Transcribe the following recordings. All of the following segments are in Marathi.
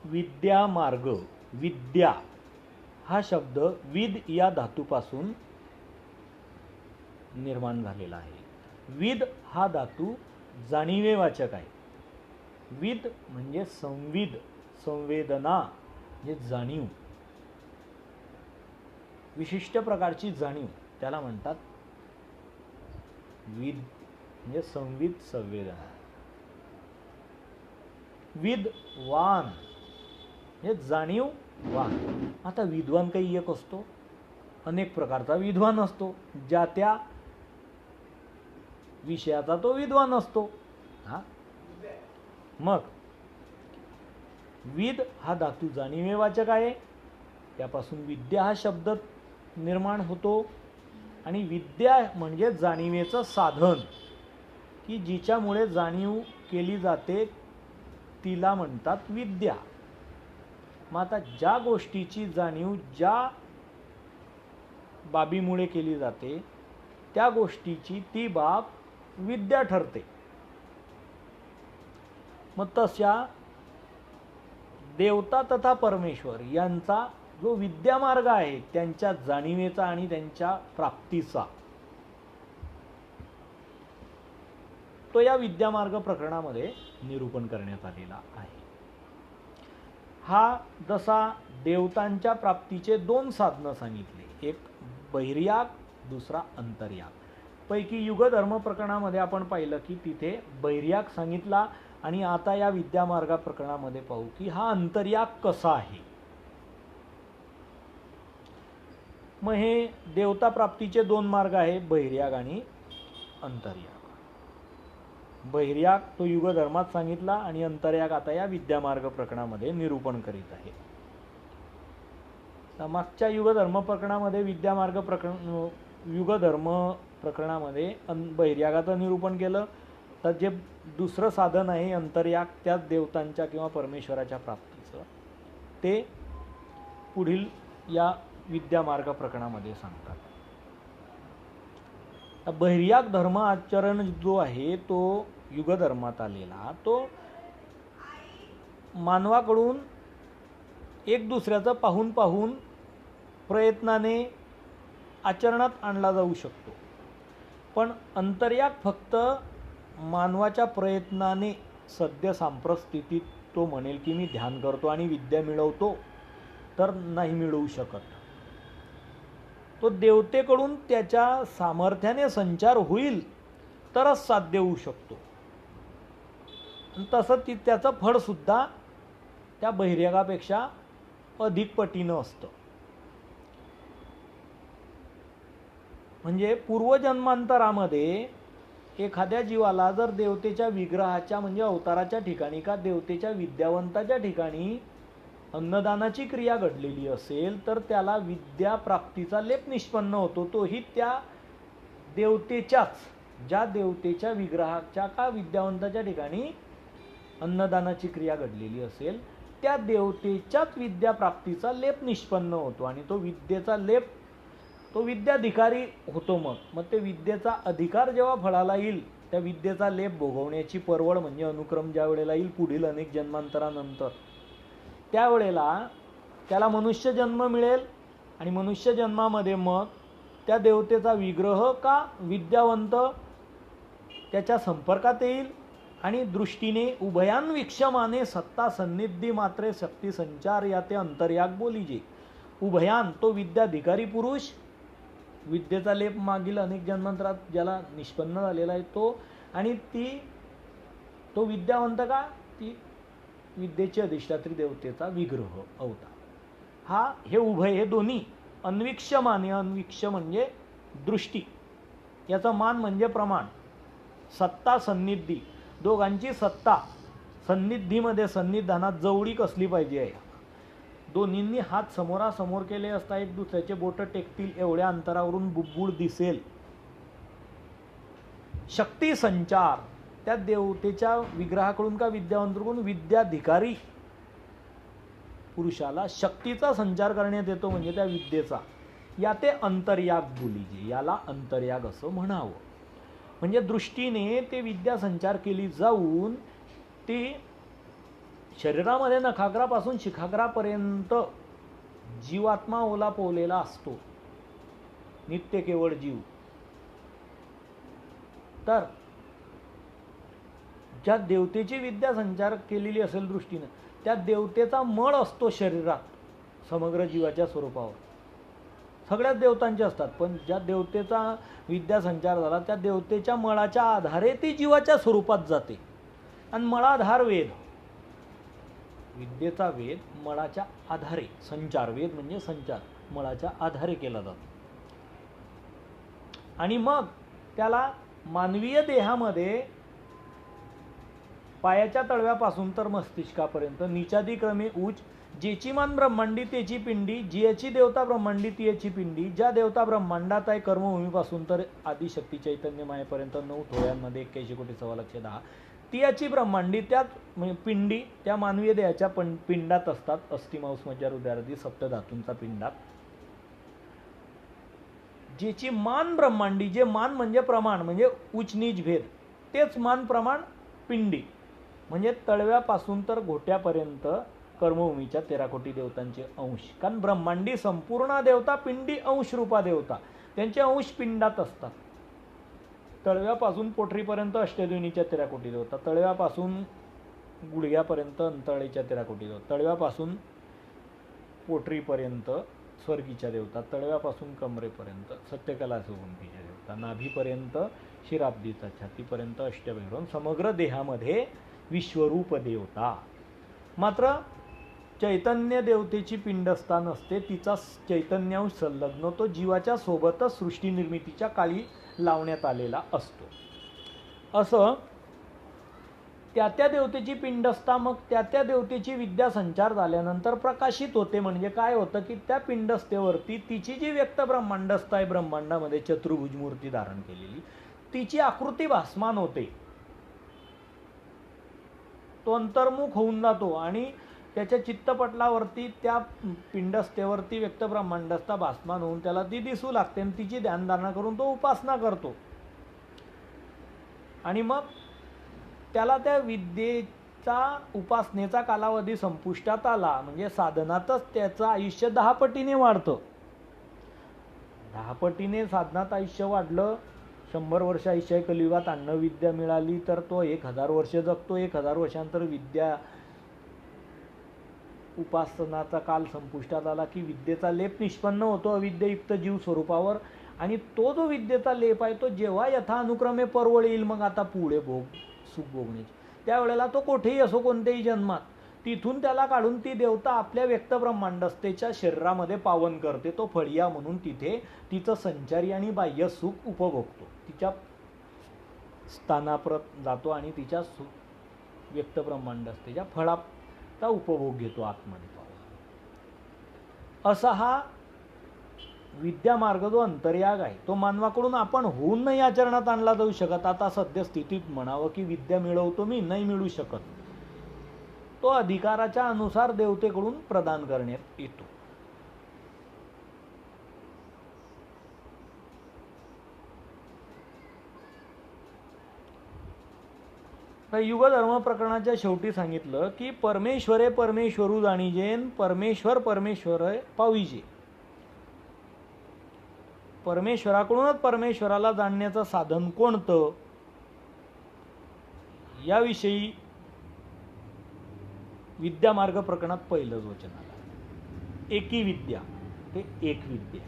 विद्या मार्ग, विद्या हा शब्द विद या धातूपासून निर्माण झालेला आहे। विद हा धातू जाणीवेवाचक आहे। विद म्हणजे संविद, संवेदना म्हणजे जाणीव, विशिष्ट प्रकारची जाणीव, त्याला म्हणतात विद म्हणजे संविद, संवेदना। विद्वान हे जाणीववान। आता विद्वान काही एक असतो, अनेक प्रकारचा विद्वान असतो, ज्या त्या विषयाचा तो विद्वान असतो। मग विद हा धातू जाणीवेवाचक आहे, त्यापासून विद्या हा शब्द निर्माण होतो। आणि विद्या म्हणजे जाणीवेचं साधन, की जिच्यामुळे जाणीव केली जाते तिला म्हणतात विद्या। मग आता ज्या गोष्टीची जाणीव ज्या बाबीमुळे केली जाते त्या गोष्टीची ती बाब विद्या ठरते। मग तशा देवता तथा परमेश्वर यांचा जो विद्यामार्ग आहे त्यांच्या जाणीवेचा आणि त्यांच्या प्राप्तीचा, तो या विद्यामार्ग प्रकरणामध्ये निरूपण करण्यात आलेला आहे। हा जसा देवतांच्या प्राप्तीचे दोन साधनं सांगितले, एक बहिर्याग, दुसरा अंतर्याग। पैकी युगधर्म प्रकरणामध्ये आपण पाहिलं की तिथे बहिर्याग सांगितला, आणि आता या विद्यामार्ग प्रकरणामध्ये पाहू की हा अंतर्याग कसा आहे। मग हे देवता प्राप्तीचे दोन मार्ग आहे, बहिर्याग आणि अंतर्याग। बहिर्याग तो युगधर्मात सांगितला आणि अंतर्याग आता या विद्यामार्ग प्रकरणामध्ये निरूपण करीत आहे। मागच्या युगधर्म प्रकरणामध्ये विद्यामार्ग प्रकरण, युगधर्म प्रकरणामध्ये बहिर्यागाचं निरूपण केलं, तर जे दुसरं साधन आहे अंतर्याग, त्याच देवतांच्या किंवा परमेश्वराच्या प्राप्तीचं, ते पुढील या विद्यामार्ग प्रकरणामध्ये सांगतात। बहिर्याग धर्म आचरण जो आहे तो युगधर्मात आलेला, तो मानवाकडून एक दुसऱ्याचं पाहून पाहून प्रयत्नाने आचरणात आणला जाऊ शकतो। पण अंतर्याग फक्त मानवाच्या प्रयत्नाने सद्य सांप्रत स्थितीत तो म्हणेल की मी ध्यान करतो आणि विद्या मिळवतो, तर नाही मिळवू शकत। तो देवतेकडून त्याच्या सामर्थ्याने संचार होईल तरच साध्य होऊ शकतो। तसं त्याचं फळ सुद्धा त्या बहिर्यागापेक्षा अधिक पटीनं असतं। म्हणजे पूर्वजन्मांतरामध्ये एखाद्या जीवाला जर देवतेच्या विग्रहाच्या म्हणजे अवताराच्या ठिकाणी का देवतेच्या विद्यावंताच्या ठिकाणी अन्नदानाची क्रिया घडलेली असेल तर त्याला विद्या प्राप्तीचा लेप निष्पन्न होतो। तोही त्या देवतेच्याच, ज्या देवतेच्या विग्रहाच्या का विद्यावंताच्या ठिकाणी अन्नदानाची क्रिया घडलेली असेल त्या देवतेच्याच विद्या प्राप्तीचा लेप निष्पन्न होतो, आणि तो विद्येचा लेप, तो विद्याधिकारी होतो। मग ते विद्येचा अधिकार जेव्हा फळाला येईल, त्या विद्येचा लेप भोगवण्याची परवड म्हणजे अनुक्रम ज्या वेळेला येईल पुढील अनेक जन्मांतरानंतर, त्यावेळेला त्याला मनुष्य जन्म मिळेल, आणि मनुष्य जन्मामध्ये मग त्या देवतेचा विग्रह का विद्यावंत त्याच्या संपर्कात येईल, आणि दृष्टीने उभयान्वीक्षमाने सत्ता सन्निधी मात्रे शक्ती संचार या ते अंतर्याग बोलीजे। उभयान तो विद्याधिकारी पुरुष, विद्येचा लेप मागील अनेक जन्मांतरात ज्याला निष्पन्न झालेला आहे तो, आणि तो विद्यावंत का ती विद्येची अधिष्ठात्री देवतेचा विग्रह अवतार। हे उभय, हे दोन्ही अन्वीक्षमाने, अन्वीक्ष म्हणजे दृष्टी, याचा मान म्हणजे प्रमाण, सत्ता सन्निधी, दोघांची सत्ता सन्निधीमध्ये, सन्निधानात जवळीक असली पाहिजे आहे। दोन्हींनी हात समोरासमोर केले असता एक दुसऱ्याचे बोट टेकतील एवढ्या अंतरावरून बुब्बुळ दिसेल। शक्ती संचार, त्या देवतेच्या विग्रहाकडून का विद्यावंताकडून विद्याधिकारी पुरुषाला शक्तीचा संचार करण्यात येतो, म्हणजे त्या विद्येचा, या ते अंतर्याग बोलीजे, याला अंतर्याग असं म्हणावं। म्हणजे दृष्टीने ते विद्या संचार केली जाऊन ती शरीरामध्ये नखाग्रापासून शिखाग्रापर्यंत जीवात्मा ओला पोवलेला असतो, नित्य केवळ जीव. तर ज्या देवतेची विद्या संचार केलेली असेल दृष्टीनं, त्या देवतेचा मळ असतो शरीरात समग्र जीवाच्या स्वरूपावर. सगळ्याच देवतांचे असतात, पण ज्या देवतेचा विद्या संचार झाला त्या देवतेच्या मळाच्या आधारे ती जीवाच्या स्वरूपात जाते. आणि मळाधार वेद, विद्येचा वेद मळाच्या आधारे संचार, वेद म्हणजे संचार मळाच्या आधारे केला जातो. आणि मग त्याला मानवीय देहामध्ये पायाच्या तळव्यापासून तर मस्तिष्कापर्यंत निचादिक्रमे उच्च, जेची मान ब्रह्मांडी तेची पिंडी, जियाची देवता ब्रह्मांडी तियाची पिंडी, ज्या देवता ब्रह्मांडात आहे कर्मभूमीपासून तर आदिशक्ती चैतन्य मायेपर्यंत 9 थोड्यांमध्ये 81 कोटी 1,10,10 तियाची ब्रह्मांडी, त्यात म्हणजे पिंडी त्या मानवीय देहाच्या पिंडात असतात, अस्थि मांस मज्जा हृदयादी सप्तधातूंचा पिंडात. जेची मान ब्रह्मांडी, जे मान म्हणजे प्रमाण म्हणजे उच्च नीच भेद, तेच मान प्रमाण पिंडी म्हणजे तळव्यापासून तर घोट्यापर्यंत कर्मभूमीच्या 13 कोटी देवतांचे अंश. कारण ब्रह्मांडी संपूर्ण देवता, पिंडी अंश रूपा देवता, त्यांचे अंश पिंडात असतात. तळव्यापासून पोटरीपर्यंत अष्टद्योनीच्या 13 कोटी देवता, तळव्यापासून गुडघ्यापर्यंत अंतळीच्या 13 कोटी देवता, तळव्यापासून पोटरीपर्यंत स्वर्गीच्या देवता, तळव्यापासून कमरेपर्यंत सत्यकला सुगंधीच्या देवता, नाभीपर्यंत शिराब्दीचा, छातीपर्यंत अष्टभैरव, समग्र देहामध्ये विश्वरूप देवता. मात्र चैतन्य देवतेची पिंडस्थान असते, तिचा चैतन्यांश संलग्न तो जीवाच्या सोबतच सृष्टी निर्मितीच्या काळी लावण्यात आलेला असतो. असं त्या देवतेची पिंडस्था मग त्या देवतेची विद्या संचार झाल्यानंतर प्रकाशित होते. म्हणजे काय होतं की त्या पिंडस्थेवरती तिची जी व्यक्त ब्रह्मांडस्थ आहे, ब्रह्मांडामध्ये चतुर्भुज मूर्ती धारण केलेली, तिची आकृती भासमान होते. तो अंतर्मुख होऊन जातो आणि त्याच्या चित्तपटलावरती त्या पिंडस्थेवरती व्यक्त ब्रह्मांडस्था भासमान होऊन त्याला ती दिसू लागते आणि तिची ध्यानधारणा करून तो उपासना करतो. आणि मग त्याला त्या विद्येचा उपासनेचा कालावधी संपुष्टात आला म्हणजे साधनातच त्याचं आयुष्य 10 पटीने वाढतं. 10 पटीने साधनात आयुष्य वाढलं. 100 वर्ष आयुष्य कलियुगात अन्नविद्या मिळाली तर तो 1000 वर्ष जगतो. 1000 वर्षांतर विद्या उपासनाचा काल संपुष्टात आला की विद्येचा लेप निष्पन्न होतो अविद्यायुक्त जीव स्वरूपावर. आणि तो जो विद्येचा लेप आहे तो जेव्हा यथानुक्रमे पर्वळ येईल, मग आता पुढे सुख भोगण्याची, त्यावेळेला तो कुठेही असो कोणत्याही जन्मात, तिथून त्याला काढून ती देवता आपल्या व्यक्त ब्रह्मांडस्थेच्या शरीरामध्ये पावन करते. तो फळिया म्हणून तिथे तिचं संचारी आणि बाह्य सुख उपभोगतो, तिच्या स्थानाप्रत जातो आणि तिच्या व्यक्त ब्रह्मांडस्थेच्या फळाचा उपभोग घेतो आत्मने पाहून. असा हा विद्यामार्ग जो अंतर्याग आहे तो मानवाकडून आपण होऊन नाही आचरणात आणला जाऊ शकत. आता सद्य स्थितीत म्हणावं की विद्या मिळवतो मी, नाही मिळू शकत. तो अधिकाराच्या अनुसार देवतेकडून प्रदान करण्यात येतो. युगधर्म प्रकरणाच्या शेवटी सांगितलं की परमेश्वरे परमेश्वरू जाणीजेन, परमेश्वर परमेश्वर पाविजे. परमेश्वराकडूनच परमेश्वराला जाणण्याचं साधन कोणतं याविषयी विद्यामार्ग प्रकरणात पहिलंच वचन आलं. एकी विद्या ते एक विद्या,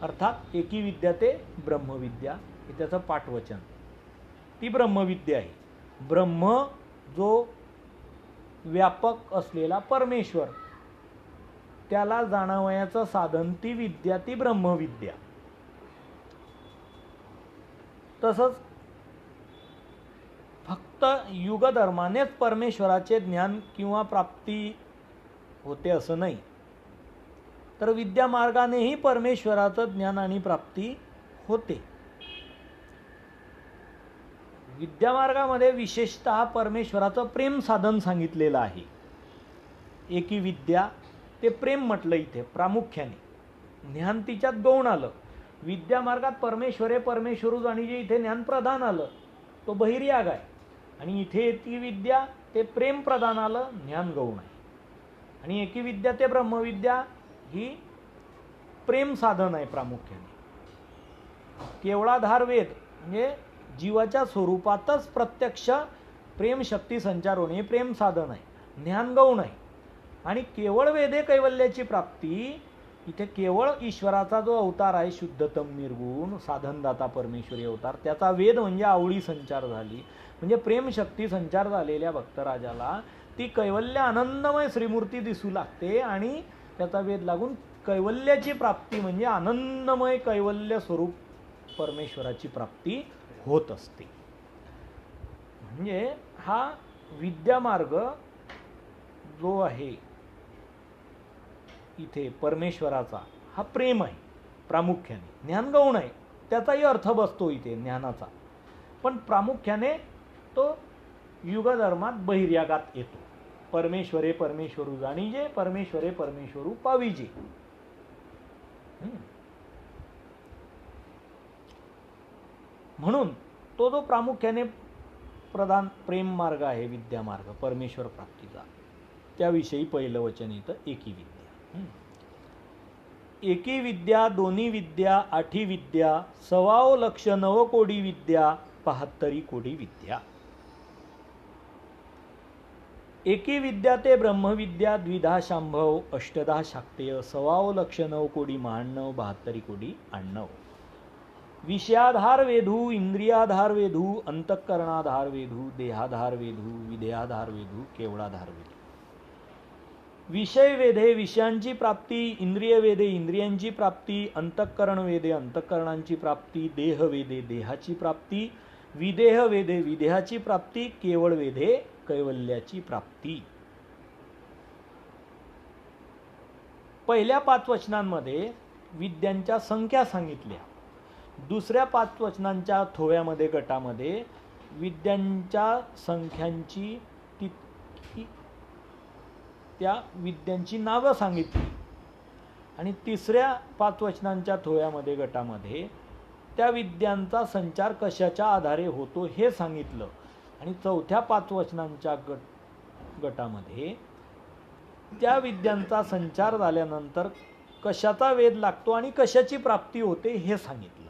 अर्थात एकी विद्या ते ब्रह्मविद्या हे त्याचं पाठवचन. ती ब्रह्मविद्या आहे. ब्रह्म जो व्यापक असलेला परमेश्वर, त्याला जाणवयाचं साधन ती विद्या, ती ब्रह्मविद्या. तसंच फक्त युगधर्मानेच परमेश्वराचे ज्ञान किंवा प्राप्ती होते असं नाही, तर विद्यामार्गानेही परमेश्वराचं ज्ञान आणि प्राप्ती होते. विद्यामार्गामध्ये विशेषतः परमेश्वराचं प्रेम साधन सांगितलेलं आहे. एकी विद्या ते प्रेम म्हटलं इथे प्रामुख्याने. ज्ञान तिच्यात गौण आलं. विद्यामार्गात परमेश्वरे परमेश्वरू जाणीजे इथे ज्ञान प्रधान आलं, तो बहिर्याग आहे. आणि इथे एकी विद्या ते प्रेम प्रदान आलं, ज्ञान गौण आहे. आणि एकी विद्या ते ब्रह्मविद्या ही प्रेम साधन आहे प्रामुख्याने. केवळाधार वेद म्हणजे जीवाच्या स्वरूपातच प्रत्यक्ष प्रेम शक्ती संचार होणे प्रेम साधन आहे, ज्ञान गौण आहे. आणि केवळ वेदे कैवल्याची प्राप्ती, इथे केवळ ईश्वराचा जो अवतार आहे शुद्धतम निर्गुण साधनदाता परमेश्वरी अवतार, त्याचा वेद म्हणजे आवळी संचार झाली, म्हणजे प्रेम शक्ती संचार झालेल्या भक्तराजाला ती कैवल्य आनंदमय श्रीमूर्ती दिसू लागते. आणि त्याचा वेद लागून कैवल्याची प्राप्ती म्हणजे आनंदमय कैवल्य स्वरूप परमेश्वराची प्राप्ती होत असते. म्हणजे हा विद्यामार्ग जो आहे इथे परमेश्वराचा हा प्रेम आहे प्रामुख्याने, ज्ञान गौण आहे, त्याचाही अर्थ बसतो इथे ज्ञानाचा, पण प्रामुख्याने तो युगधर्मात बहिर्यागात येतो. परमेश्वरे परमेश्वरू जाणीजे, परमेश्वरे परमेश्वरू पाविजे. म्हणून तो जो प्रामुख्याने प्रधान प्रेम मार्ग आहे विद्यामार्ग परमेश्वर प्राप्तीचा, त्याविषयी पहिलं वचन इथं एकी विद्या. एकी विद्या दोन्ही विद्या आठी विद्या 1.25 लक्ष 9 कोटी विद्या 72 कोटी विद्या. एकी विद्या ते ब्रह्मविद्या द्विधा शांभव अष्टधा शाक्तेय 1.25 लक्ष 9 कोटी 92 72 कोटी 98. विषयाधार वेधू, इंद्रियाधार वेधू, अंतःकरणाधार वेधू, देहाधार वेधू, विधेयाधार वेधू, केवळाधार वेधू. विषय वेधे विषयांची प्राप्ती, इंद्रिय वेधे इंद्रियांची प्राप्ती, अंतःकरण वेधे अंतःकरणांची प्राप्ती, देह वेधे देहाची प्राप्ती, विदेह वेधे विदेहाची प्राप्ती, केवळ वेधे कैवल्याची प्राप्ती. पहिल्या 5 वचनांमध्ये विद्यांच्या संख्या सांगितल्या. दुसऱ्या 5 वचनांच्या थोव्यामध्ये गटामध्ये विद्यांच्या संख्यांची त्या विद्यांची नावं सांगितली. आणि तिसऱ्या 5 वचनांच्या थोव्यामध्ये गटामध्ये त्या विद्यांचा संचार कशाच्या आधारे होतो हे सांगितलं. आणि चौथ्या 5 वचनांच्या गटामध्ये त्या विद्यांचा संचार झाल्यानंतर कशाचा वेध लागतो आणि कशाची प्राप्ती होते हे सांगितलं.